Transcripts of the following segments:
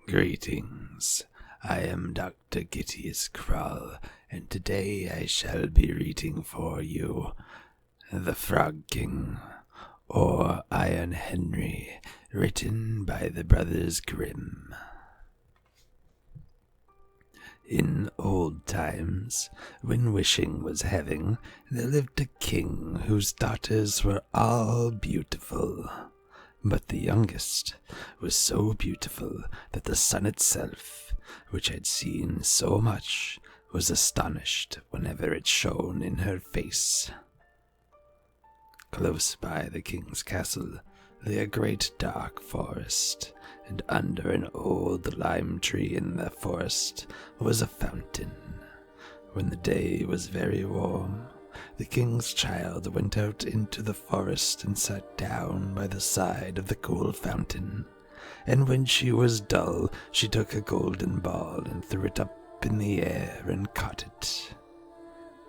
Greetings. I am Dr. Gideous Krall, and today I shall be reading for you The Frog King, or Iron Henry, written by the brothers Grimm. In old times, when wishing was having, there lived a king whose daughters were all beautiful. But the youngest was so beautiful that the sun itself, which had seen so much, was astonished whenever it shone in her face. Close by the king's castle lay a great dark forest, and under an old lime tree in the forest was a fountain. When the day was very warm, the king's child went out into the forest and sat down by the side of the cool fountain, and when she was dull, she took a golden ball and threw it up in the air and caught it.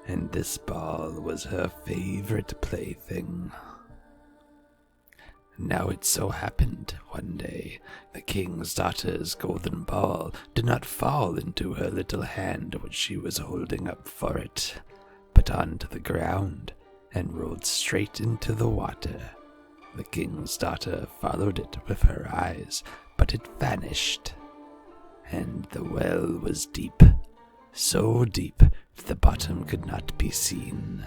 And this ball was her favorite plaything. Now it so happened one day the king's daughter's golden ball did not fall into her little hand which she was holding up for it, but onto the ground and rolled straight into the water. The king's daughter followed it with her eyes, but it vanished, and the well was deep, so deep that the bottom could not be seen.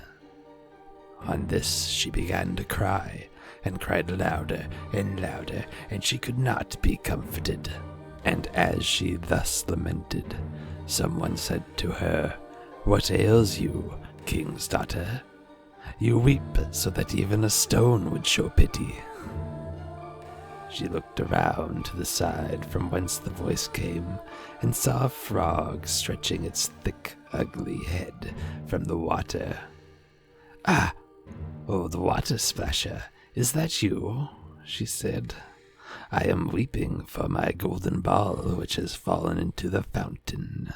On this she began to cry, and cried louder and louder, and she could not be comforted. And as she thus lamented, someone said to her, "What ails you, king's daughter? You weep so that even a stone would show pity." She looked around to the side from whence the voice came, and saw a frog stretching its thick, ugly head from the water. "Ah, old water splasher, is that you?" she said. "I am weeping for my golden ball which has fallen into the fountain."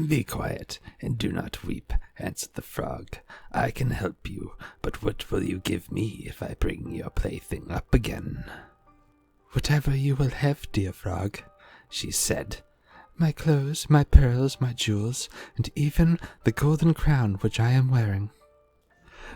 "Be quiet, and do not weep," answered the frog. "I can help you, but what will you give me if I bring your plaything up again?" "Whatever you will have, dear frog," she said. "My clothes, my pearls, my jewels, and even the golden crown which I am wearing."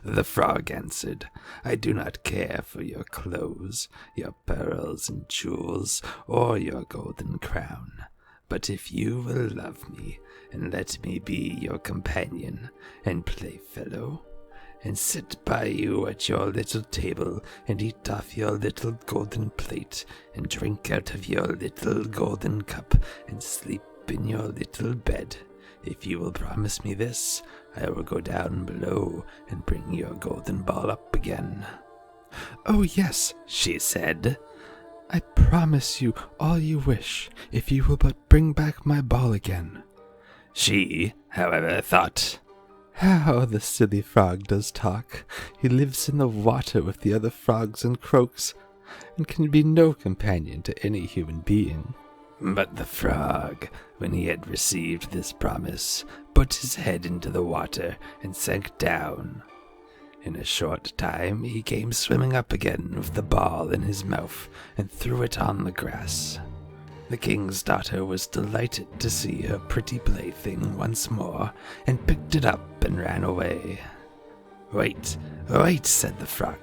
The frog answered, "I do not care for your clothes, your pearls and jewels, or your golden crown. But if you will love me, and let me be your companion and playfellow, and sit by you at your little table, and eat off your little golden plate, and drink out of your little golden cup, and sleep in your little bed, if you will promise me this, I will go down below and bring your golden ball up again." "Oh yes," she said. "I promise you all you wish, if you will but bring back my ball again." She, however, thought, "How the silly frog does talk! He lives in the water with the other frogs and croaks, and can be no companion to any human being." But the frog, when he had received this promise, put his head into the water and sank down. In a short time he came swimming up again with the ball in his mouth and threw it on the grass. The king's daughter was delighted to see her pretty plaything once more, and picked it up and ran away. "Wait, wait," said the frog.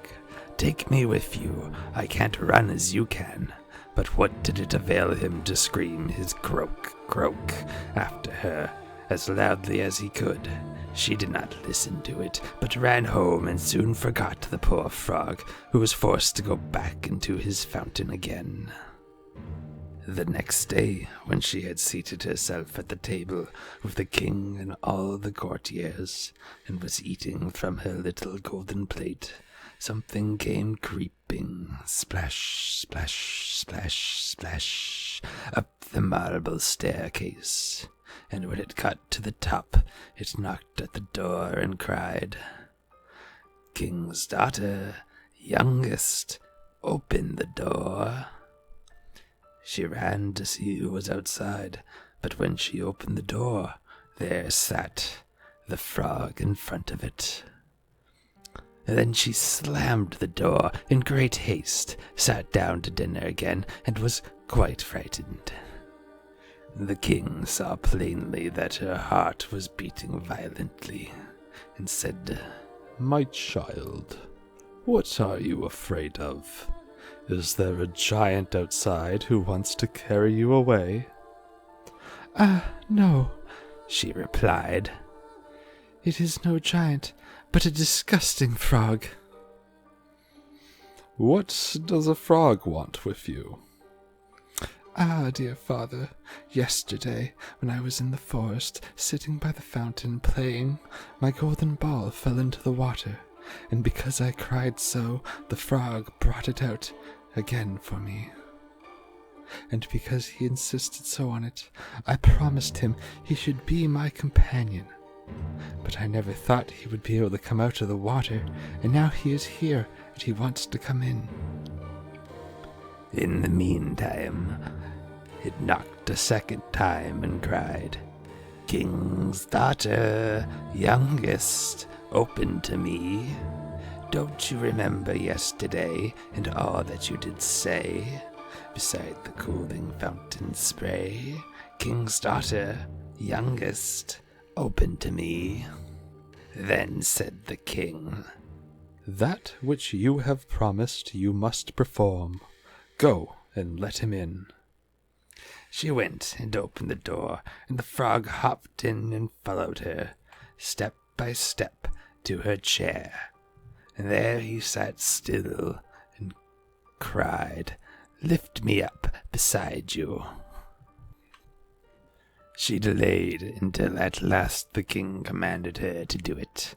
"Take me with you. I can't run as you can." But what did it avail him to scream his croak, croak after her as loudly as he could? She did not listen to it, but ran home and soon forgot the poor frog, who was forced to go back into his fountain again. The next day, when she had seated herself at the table with the king and all the courtiers, and was eating from her little golden plate, something came creeping, splash, splash, splash, splash, up the marble staircase, and when it got to the top, it knocked at the door and cried, "King's daughter, youngest, open the door." She ran to see who was outside, but when she opened the door, there sat the frog in front of it. Then she slammed the door in great haste, sat down to dinner again, and was quite frightened. The king saw plainly that her heart was beating violently, and said, "My child, what are you afraid of? Is there a giant outside who wants to carry you away?" No," she replied. "It is no giant, but a disgusting frog." "What does a frog want with you?" Dear father, yesterday, when I was in the forest, sitting by the fountain playing, my golden ball fell into the water, and because I cried so, the frog brought it out again for me. And because he insisted so on it, I promised him he should be my companion. But I never thought he would be able to come out of the water, and now he is here, and he wants to come in. In the meantime, it knocked a second time and cried, "King's daughter, youngest, open to me. Don't you remember yesterday and all that you did say, beside the cooling fountain spray? King's daughter, youngest, open to me." Then said the king, "That which you have promised you must perform. Go and let him in." She went and opened the door, and the frog hopped in and followed her, step by step, to her chair. And there he sat still and cried, "Lift me up beside you." She delayed until at last the king commanded her to do it.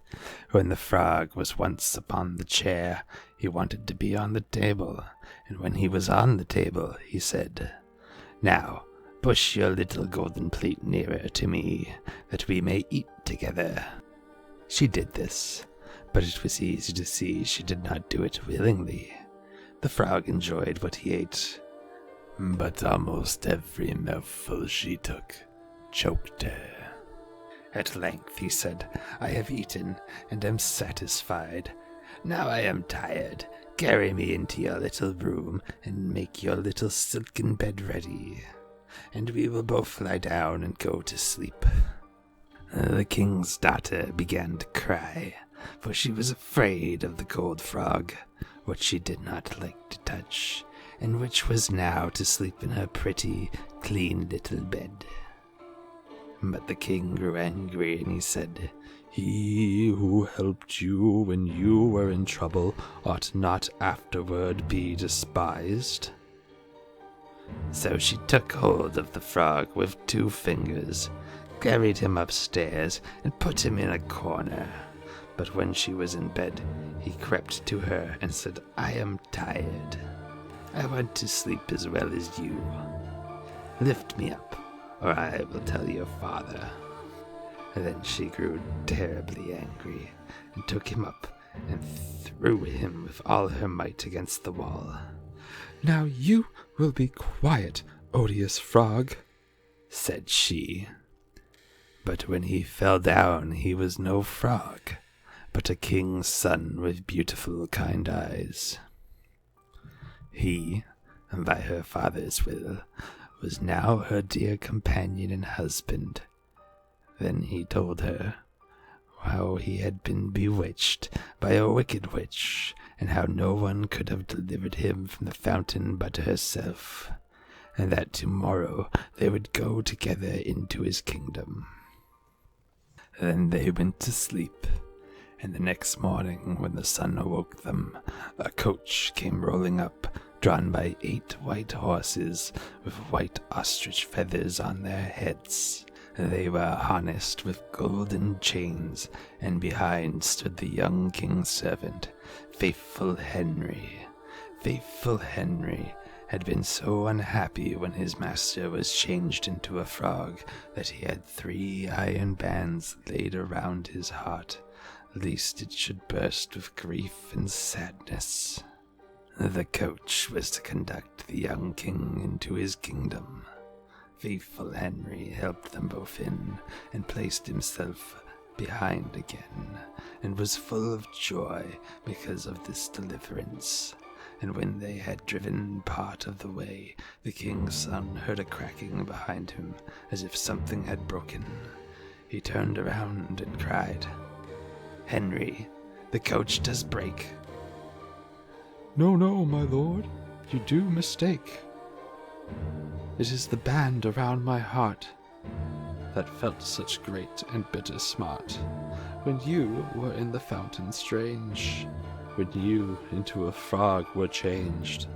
When the frog was once upon the chair, he wanted to be on the table, and when he was on the table, he said, "Now, push your little golden plate nearer to me, that we may eat together." She did this, but it was easy to see she did not do it willingly. The frog enjoyed what he ate, but almost every mouthful she took choked her. At length he said, "I have eaten and am satisfied. Now I am tired. Carry me into your little room and make your little silken bed ready, and we will both lie down and go to sleep." The king's daughter began to cry, for she was afraid of the gold frog, which she did not like to touch, and which was now to sleep in her pretty, clean little bed. But the king grew angry, and he said, "He who helped you when you were in trouble ought not afterward be despised." So she took hold of the frog with 2 fingers, carried him upstairs, and put him in a corner. But when she was in bed, he crept to her and said, "I am tired. I want to sleep as well as you. Lift me up, or I will tell your father." Then she grew terribly angry, and took him up and threw him with all her might against the wall. "Now you will be quiet, odious frog," said she. But when he fell down, he was no frog, but a king's son with beautiful, kind eyes. He, by her father's will, was now her dear companion and husband. Then he told her how he had been bewitched by a wicked witch, and how no one could have delivered him from the fountain but herself, and that tomorrow they would go together into his kingdom. Then they went to sleep, and the next morning, when the sun awoke them, a coach came rolling up, drawn by 8 white horses with white ostrich feathers on their heads. They were harnessed with golden chains, and behind stood the young king's servant, faithful Henry. Faithful Henry had been so unhappy when his master was changed into a frog that he had 3 iron bands laid around his heart, lest it should burst with grief and sadness. The coach was to conduct the young king into his kingdom. Faithful Henry helped them both in, and placed himself behind again, and was full of joy because of this deliverance. And when they had driven part of the way, the king's son heard a cracking behind him, as if something had broken. He turned around and cried, "Henry, the coach does break." "No, no, my lord, you do mistake. It is the band around my heart that felt such great and bitter smart when you were in the fountain strange, when you into a frog were changed."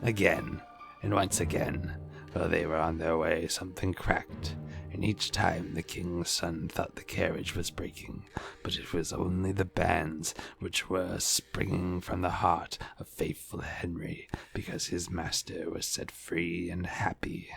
Again, and once again, while they were on their way, something cracked, and each time the king's son thought the carriage was breaking, but it was only the bands which were springing from the heart of faithful Henry, because his master was set free and happy.